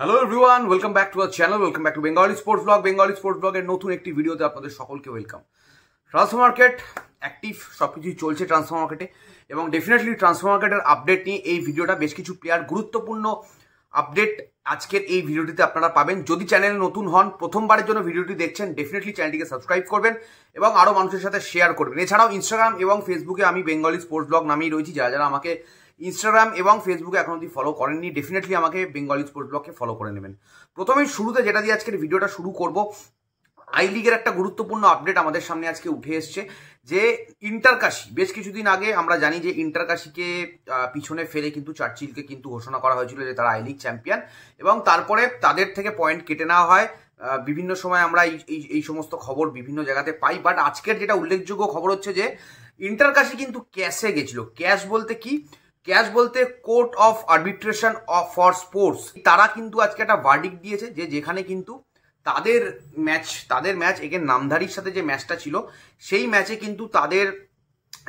Hello everyone, welcome back to our channel, welcome back to Bengali sports blog. Bengali sports ব্লগের নতুন একটি ভিডিওতে আপনাদের সকলকে ওয়েলকাম। ট্রান্সফার মার্কেট অ্যাক্টিভ, সব কিছুই চলছে ট্রান্সফার মার্কেটে এবং ডেফিনেটলি ট্রান্সফার মার্কেটের আপডেট নিয়ে এই ভিডিওটা, বেশ কিছু প্লেয়ার গুরুত্বপূর্ণ আপডেট আজকের এই ভিডিওটিতে আপনারা পাবেন। যদি চ্যানেলে নতুন হন, প্রথমবারের জন্য ভিডিওটি দেখছেন, ডেফিনেটলি চ্যানেলটিকে সাবস্ক্রাইব করবেন এবং আরও মানুষের সাথে শেয়ার করবেন। এছাড়াও ইনস্টাগ্রাম এবং ফেসবুকে আমি বেঙ্গলি স্পোর্টস ব্লগ নামেই রয়েছি। যারা যারা আমাকে ইনস্টাগ্রাম এবং ফেসবুকে এখন অবধি ফলো করেননি, ডেফিনেটলি আমাকে বেঙ্গলি স্পোর্টস ব্লগকে ফলো করে নেবেন। প্রথমেই শুরুতে যেটা দিয়ে আজকের ভিডিওটা শুরু করব, আই লিগের একটা গুরুত্বপূর্ণ আপডেট আমাদের সামনে আজকে উঠে এসছে যে ইন্টারকাশি, বেশ কিছুদিন আগে আমরা জানি যে ইন্টারকাশিকে পিছনে ফেলে কিন্তু চার্চিলকে কিন্তু ঘোষণা করা হয়েছিল যে তারা আই লিগ চ্যাম্পিয়ন, এবং তারপরে তাদের থেকে পয়েন্ট কেটে নেওয়া হয়। বিভিন্ন সময় আমরা এই সমস্ত খবর বিভিন্ন জায়গাতে পাই, বাট আজকের যেটা উল্লেখযোগ্য খবর হচ্ছে যে ইন্টারকাশি কিন্তু ক্যাশে গেছিল। ক্যাশ বলতে কি? ক্যাশ বলতে court of arbitration for sports. তারা কিন্তু আজকে একটা ভার্ডিক্ট দিয়েছে যে যেখানে কিন্তু তাদের ম্যাচ এগেন নামধারীর সাথে যে ম্যাচটা ছিল, সেই ম্যাচে কিন্তু তাদের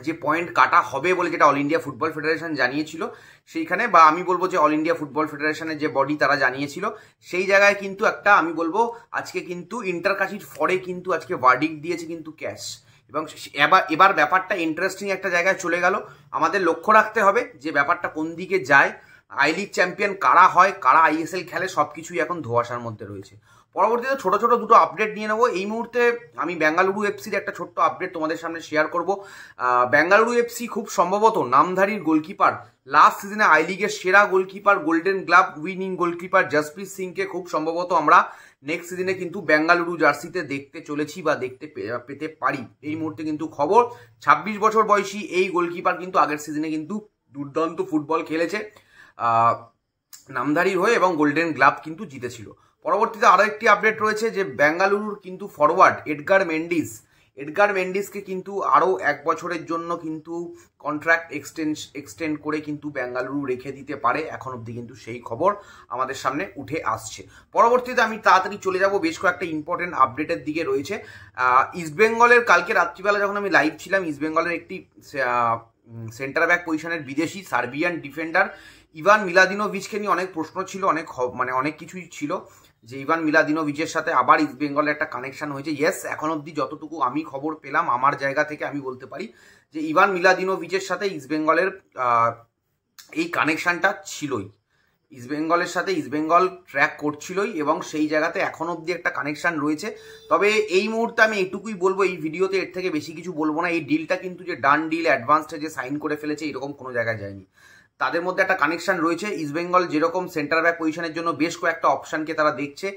যে পয়েন্ট কাটা হবে বলে যেটা অল ইন্ডিয়া ফুটবল ফেডারেশন জানিয়েছিল, সেইখানে, বা আমি বলবো যে অল ইন্ডিয়া ফুটবল ফেডারেশনের যে বডি তারা জানিয়েছিল, সেই জায়গায় কিন্তু একটা, আমি বলবো আজকে কিন্তু ইন্টারকাশির ফরে কিন্তু আজকে ভার্ডিক্ট দিয়েছে কিন্তু ক্যাশ। এবং এবার ব্যাপারটা ইন্টারেস্টিং একটা জায়গায় চলে গেল। আমাদের লক্ষ্য রাখতে হবে যে ব্যাপারটা কোন দিকে যায়। আই লিগ চ্যাম্পিয়ন কারা হয়, কারা আইএসএল খেলে, সবকিছুই এখন ধোঁয়াশার মধ্যে রয়েছে। পরবর্তীতে ছোট ছোট দুটো আপডেট নিয়ে নেবো। এই মুহূর্তে আমি বেঙ্গালুরু এফসির একটা ছোট্ট আপডেট তোমাদের সামনে শেয়ার করব। বেঙ্গালুরু এফসি খুব সম্ভবত নামধারীর গোলকিপার, লাস্ট সিজনে আই লিগের সেরা goalkeeper, golden glove winning goalkeeper Jasprit সিংকে খুব সম্ভবত আমরা নেক্সট সিজনে কিন্তু বেঙ্গালুরু জার্সিতে দেখতে চলেছি বা দেখতে পেতে পারি। এই মুহূর্তে কিন্তু খবর, 26 বছর বয়সী এই গোলকিপার কিন্তু আগের সিজনে কিন্তু দুর্দান্ত ফুটবল খেলেছে নামধারীর হয়ে এবং গোল্ডেন গ্লাভ কিন্তু জিতেছিল। পরবর্তীতে আরও একটি আপডেট রয়েছে যে বেঙ্গালুরুর কিন্তু ফরওয়ার্ড এডগার মেন্ডিসকে কিন্তু আরও 1 বছরের জন্য কিন্তু কন্ট্রাক্ট এক্সটেন্ড করে কিন্তু বেঙ্গালুরু রেখে দিতে পারে। এখন অবধি কিন্তু সেই খবর আমাদের সামনে উঠে আসছে। পরবর্তীতে আমি তাড়াতাড়ি চলে যাব, বেশ কয়েকটা ইম্পর্টেন্ট আপডেটের দিকে রয়েছে। ইস্টবেঙ্গলের কালকে রাত্রিবেলা যখন আমি লাইভ ছিলাম, ইস্টবেঙ্গলের একটি সেন্টার ব্যাক পজিশনের বিদেশি সার্বিয়ান ডিফেন্ডার ইভান মিলাদিনোভিচকে নিয়ে অনেক প্রশ্ন ছিল, অনেক কিছুই ছিল, যে ইভান মিলাদিনোভিচের সাথে আবার ইস্ট বেঙ্গলের একটা কানেকশন হয়েছে। ইয়েস, এখন অবধি যতটুকু আমি খবর পেলাম আমার জায়গা থেকে আমি বলতে পারি যে ইভান মিলাদিনোভিচের সাথে ইস্ট বেঙ্গলের এই কানেকশনটা ছিলই, ইস্ট বেঙ্গলের সাথে ইস্ট বেঙ্গল ট্র্যাক করছিলই এবং সেই জায়গাতে এখন অবধি একটা কানেকশন রয়েছে। তবে এই মুহূর্তে আমি এটুকুই বলবো, এই ভিডিওতে এর থেকে বেশি কিছু বলবো না। এই ডিলটা কিন্তু যে ডান ডিল, অ্যাডভান্সডে যে সাইন করে ফেলেছে, এরকম কোনো জায়গায় যায়নি। তাদের মধ্যে একটা কানেকশন রয়েছে। ইস্টবেঙ্গল যেরকম সেন্টার ব্যাক পজিশনের জন্য বেশ কয়েকটা অপশনকে তারা দেখছে,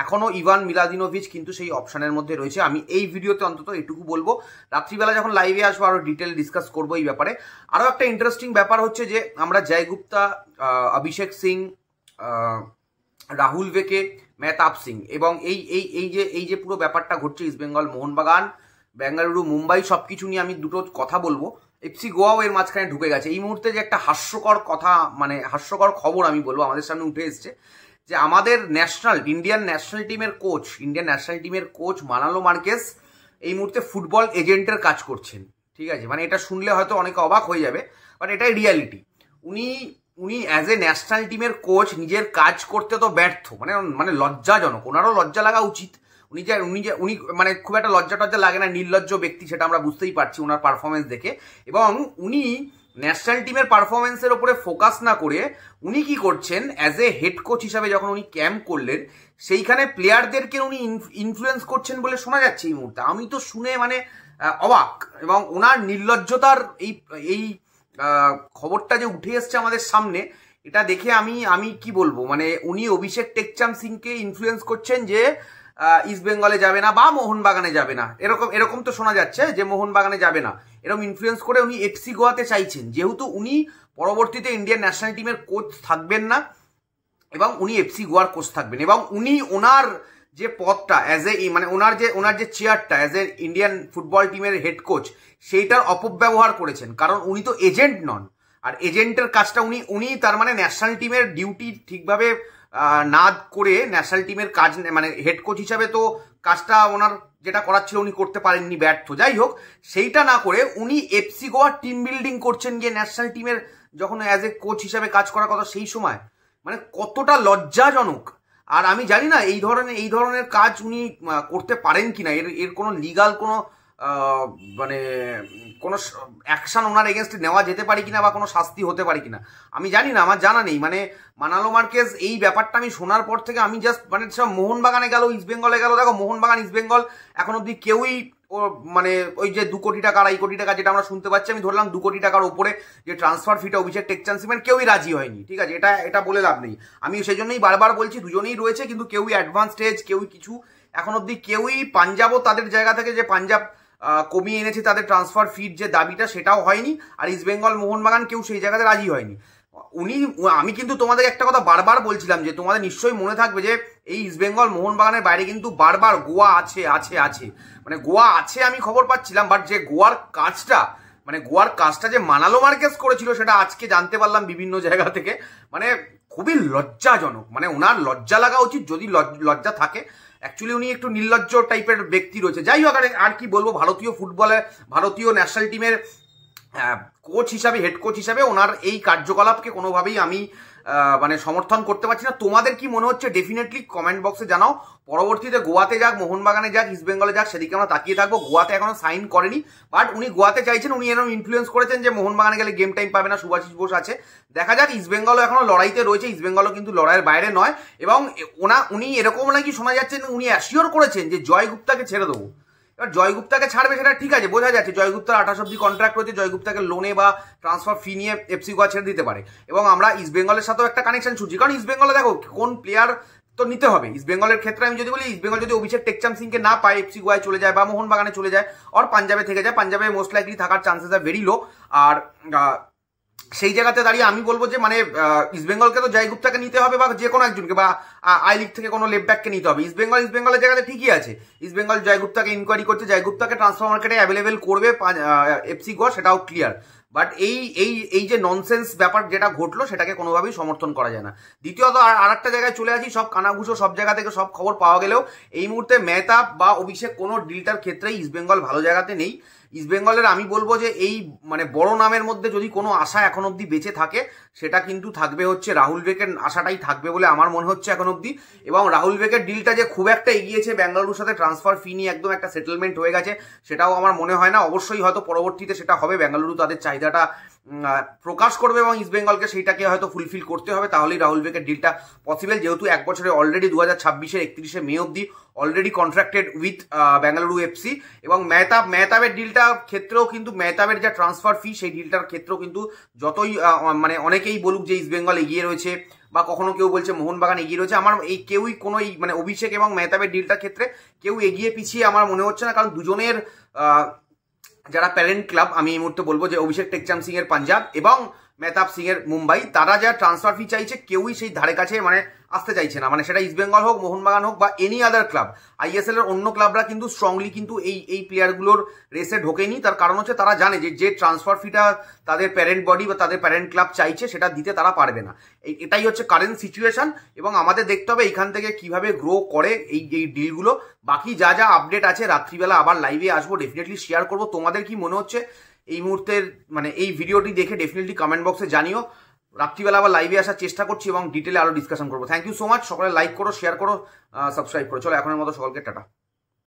এখনও ইভান মিলাদিনোভিচ কিন্তু সেই অপশনের মধ্যে রয়েছে। আমি এই ভিডিওতে অন্তত এটুকু বলবো, রাত্রিবেলা যখন লাইভে আসবো আরও ডিটেল ডিসকাস করবো এই ব্যাপারে। আরও একটা ইন্টারেস্টিং ব্যাপার হচ্ছে যে আমরা জয় গুপ্তা, অভিষেক সিং, রাহুল বেকে, মেহতাব সিং এবং এই যে পুরো ব্যাপারটা ঘটছে, ইস্টবেঙ্গল, মোহনবাগান, বেঙ্গালুরু, মুম্বাই, সবকিছু নিয়ে আমি দুটো কথা বলবো। এফসি গোয়াও এর মাঝখানে ঢুকে গেছে। এই মুহূর্তে যে একটা হাস্যকর কথা, হাস্যকর খবর আমি বলবো আমাদের সামনে উঠে এসছে, যে আমাদের ইন্ডিয়ান ন্যাশনাল টিমের কোচ মানালো মার্কেস এই মুহূর্তে ফুটবল এজেন্টের কাজ করছেন। ঠিক আছে, এটা শুনলে হয়তো অনেকে অবাক হয়ে যাবে, বাট এটাই রিয়ালিটি। উনি অ্যাজ এ ন্যাশনাল টিমের কোচ নিজের কাজ করতে তো ব্যর্থ, লজ্জাজনক। ওনারও লজ্জা লাগা উচিত। উনি খুব একটা লজ্জা টজ্জা লাগে না, নির্লজ্জ ব্যক্তি, সেটা আমরা বুঝতেই পারছি ওনার পারফরমেন্স দেখে। এবং উনি ন্যাশনাল টিমের পারফরমেন্সের ওপরে ফোকাস না করে উনি কি করছেন, অ্যাজ এ হেড কোচ হিসাবে যখন উনি ক্যাম্প করলেন, সেইখানে প্লেয়ারদেরকে উনি ইনফ্লুয়েন্স করছেন বলে শোনা যাচ্ছে এই মুহূর্তে। আমি তো শুনে অবাক, এবং ওনার নির্লজ্জতার এই খবরটা যে উঠে এসছে আমাদের সামনে, এটা দেখে আমি কি বলবো, উনি অভিষেক টেকচাম সিংকে ইনফ্লুয়েন্স করছেন যে ইস্ট বেঙ্গলে যাবে না বা মোহনবাগানে যাবে না, এরকম তো শোনা যাচ্ছে যে মোহনবাগানে যাবে না, এরকম ইনফ্লুয়েন্স করে উনি এফসি গোয়াতে চাইছেন, যেহেতু উনি পরবর্তীতে ইন্ডিয়ান ন্যাশনাল টিমের কোচ থাকবেন না এবং উনি এফসি গোয়ার কোচ থাকবেন, এবং উনি ওনার যে পদটা অ্যাজ এ ওনার যে চেয়ারটা অ্যাজ এ ইন্ডিয়ান ফুটবল টিমের হেড কোচ, সেইটার অপব্যবহার করেছেন। কারণ উনি তো এজেন্ট নন, আর এজেন্টের কাজটা উনি তার ন্যাশনাল টিমের ডিউটি ঠিকভাবে না করে ন্যাশনাল টিমের কাজ, হেড কোচ হিসাবে তো কাজটা ওনার যেটা করার ছিল উনি করতে পারেননি, ব্যর্থ। যাই হোক, সেইটা না করে উনি এফসি গোয়ার টিম বিল্ডিং করছেন গিয়ে ন্যাশনাল টিমের যখন অ্যাজ এ কোচ হিসাবে কাজ করার কথা সেই সময়। কতটা লজ্জাজনক। আর আমি জানি না এই ধরনের কাজ উনি করতে পারেন কিনা, এর কোনো লিগাল কোনো মানে কোনো অ্যাকশন ওনার এগেনস্টে নেওয়া যেতে পারে কিনা বা কোনো শাস্তি হতে পারে কিনা আমি জানি না, আমার জানা নেই। মানে মানালো মার্কেজ এই ব্যাপারটা আমি শোনার পর থেকে আমি জাস্ট মানে সব মোহনবাগানে গেল, ইস্টবেঙ্গলে গেল, দেখো মোহনবাগান ইস্টবেঙ্গল এখন অব্দি কেউই মানে ওই যে 2 কোটি টাকা 2.5 কোটি টাকা যেটা আমরা শুনতে পাচ্ছি, আমি ধরলাম 2 কোটি টাকার উপরে যে ট্রান্সফার ফিটা অভিষেক টেকচান্সিমেন্ট কেউই রাজি হয়নি, ঠিক আছে, এটা বলে লাভ নেই। আমি সেই জন্যই বারবার বলছি দুজনেই রয়েছে কিন্তু কেউই অ্যাডভান্স স্টেজ, কেউই কিছু এখন অব্দি কেউই পাঞ্জাবও তাদের জায়গা থেকে যে পাঞ্জাব কমিয়ে এনেছে তাদের ট্রান্সফার ফির যে দাবিটা সেটাও হয়নি, আর ইস্টবেঙ্গল মোহনবাগান কেউ সেই জায়গাতে রাজি হয়নি। আমি কিন্তু তোমাদের একটা কথা বারবার বলছিলাম যে তোমাদের নিশ্চয়ই মনে থাকবে যে এই ইস্টবেঙ্গল মোহনবাগানের বাইরে কিন্তু বারবার গোয়া আছে আছে আছে, মানে গোয়া আছে আমি খবর পাচ্ছিলাম, বাট যে গোয়ার কাজটা যে মানালো মার্কেজ করেছিল সেটা আজকে জানতে পারলাম বিভিন্ন জায়গা থেকে, মানে খুবই লজ্জাজনক। মানে ওনার লজ্জা লাগা উচিত, যদি লজ্জা থাকে। অ্যাকচুয়ালি উনি একটু নির্লজ্জ টাইপের ব্যক্তি রয়েছে। যাই হোক, আর কি বলবো, ভারতীয় ন্যাশনাল টিমের কোচ হিসাবে, হেড কোচ হিসাবে ওনার এই কার্যকলাপকে কোনোভাবেই আমি মানে সমর্থন করতে পারছি না। তোমাদের কি মনে হচ্ছে ডেফিনেটলি কমেন্ট বক্সে জানাও। পরবর্তীতে গোয়াতে যাক, মোহনবাগানে যাক, ইস্টবেঙ্গলে যাক, সেদিকে আমরা তাকিয়ে থাকবো। গোয়াতে এখনো সাইন করেনি, বাট উনি গোয়াতে চাইছেন, উনি এরকম ইনফ্লুয়েন্স করেছেন যে মোহনবাগানে গেলে গেম টাইম পাবে না, সুভাষিস বোস আছে। দেখা যাক, ইস্টবেঙ্গলও এখনো লড়াইতে রয়েছে, ইস্টবেঙ্গলও কিন্তু লড়াইয়ের বাইরে নয়। এবং উনি এরকম নাকি শোনা যাচ্ছে, উনি অ্যাসিওর করেছেন যে জয় গুপ্তাকে ছেড়ে দেবো। এবার জয় গুপ্তাকে ছাড়বে সেটা ঠিক আছে, বোঝা যাচ্ছে জয় গুপ্তার 28 অব্দি কন্ট্রাক্ট রয়েছে, জয় গুপ্তাকে লোনে বা ট্রান্সফার ফি নিয়ে এফসি গোয়া ছেড়ে দিতে পারে। এবং আমরা ইস্টবেঙ্গলের সাথেও একটা কানেকশন ছুটছি, কারণ ইস্টবেঙ্গলে দেখো কোন প্লেয়ার তো নিতে হবে। ইস্টবেঙ্গলের ক্ষেত্রে আমি যদি বলি, ইস্টবেঙ্গল যদি অভিষেক টেকচাম সিংকে না পায়, এফসি গোয়ায় চলে যায় বা মোহনবাগানে চলে যায়, আর পাঞ্জাবে থেকে যায়, পাঞ্জাবে মোস্ট লাইকলি থাকার চান্সেস আর ভেরি লো। আর সেই জায়গাতে দাঁড়িয়ে আমি বলবো যে মানে ইস্টবেঙ্গলকে তো জয় গুপ্তাকে নিতে হবে বা যে কোনো একজনকে, বা আই লিগ থেকে কোনো লেফট ব্যাককে নিতে হবে। ইস্টবেঙ্গলের জায়গাতে ঠিকই আছে, ইস্টবেঙ্গল জয় গুপ্তাকে ইনকোয়ারি করছে, জয় গুপ্তাকে ট্রান্সফার মার্কেটে অ্যাভেলেবেল করবে এফসি গোয়া, সেটাও ক্লিয়ার। বাট এই যে ননসেন্স ব্যাপার যেটা ঘটলো সেটাকে কোনোভাবেই সমর্থন করা যায় না। দ্বিতীয়ত আর একটা জায়গায় চলে আসি, সব কানাঘুষো সব জায়গা থেকে সব খবর পাওয়া গেলেও এই মুহূর্তে মেহতাব বা অভিষেক কোনো ডিলটার ক্ষেত্রেই ইস্টবেঙ্গল ভালো জায়গাতে নেই। ইস্টবেঙ্গলের আমি বলবো যে এই মানে বড় নামের মধ্যে যদি কোনো আশা এখন অব্দি বেঁচে থাকে, সেটা কিন্তু থাকবে হচ্ছে রাহুল বেকের আশাটাই থাকবে বলে আমার মনে হচ্ছে এখন অব্দি। এবং রাহুল বেকের ডিলটা যে খুব একটা এগিয়েছে, বেঙ্গালুরুর সাথে ট্রান্সফার ফি নিয়ে একদম একটা সেটেলমেন্ট হয়ে গেছে, সেটাও আমার মনে হয় না। অবশ্যই হয়তো পরবর্তীতে সেটা হবে, বেঙ্গালুরু তাদের চাহিদাটা প্রকাশ করবে এবং ইস্টবেঙ্গলকে সেইটাকে হয়তো ফুলফিল করতে হবে, তাহলেই রাহুল বেকের ডিলটা পসিবল। যেহেতু এক বছরে অলরেডি 2026-এর 31শে মে অব্দি already contracted with Bengaluru FC. এবং মেহতাবের ডিলটা ক্ষেত্রেও কিন্তু মেহতাবের যে ট্রান্সফার ফি সেই ডিলটার ক্ষেত্রেও কিন্তু যতই মানে অনেকেই বলুক যে ইস্টবেঙ্গল এগিয়ে রয়েছে বা কখনো কেউ বলছে মোহনবাগান এগিয়ে রয়েছে, আমার এই কেউই কোনো মানে অভিষেক এবং মেহতাবের ডিলটার ক্ষেত্রে কেউ এগিয়ে পিছিয়ে আমার মনে হচ্ছে না। কারণ দুজনের যারা প্যারেন্ট ক্লাব, আমি এই মুহূর্তে বলবো যে অভিষেক টেকচাম সিং এর পাঞ্জাব এবং মেহতাব সিং এর মুম্বাই, তারা যা ট্রান্সফার ফি চাইছে কেউই সেই ধারে কাছে মানে আসতে চাইছে না। মানে সেটা ইস্টবেঙ্গল হোক, মোহনবাগান হোক বা এনি আদার ক্লাব, আইএসএল এর অন্য ক্লাবরা কিন্তু স্ট্রংলি কিন্তু এই প্লেয়ারগুলোর রেসে ঢোকেনি। তার কারণ হচ্ছে তারা জানে যে ট্রান্সফার ফিটা তাদের প্যারেন্ট বডি বা তাদের প্যারেন্ট ক্লাব চাইছে সেটা দিতে তারা পারবে না। এটাই হচ্ছে কারেন্ট সিচুয়েশন এবং আমাদের দেখতে হবে এইখান থেকে কিভাবে গ্রো করে এই ডিলগুলো। বাকি যা আপডেট আছে রাত্রিবেলা আবার লাইভে আসবো, ডেফিনেটলি শেয়ার করবো। তোমাদের কি মনে হচ্ছে এই মুহূর্তের মানে এই ভিডিওটি দেখে ডেফিনেটলি কমেন্ট বক্সে জানিও। রাত্রিবেলা আবার লাইভে আসার চেষ্টা করছি এবং ডিটেলে আরো ডিসকাশন করবো। Thank you so much. সকলে লাইক করো, শেয়ার করো, সাবস্ক্রাইব করো। চলো এখনের মতো সকলকে টাটা।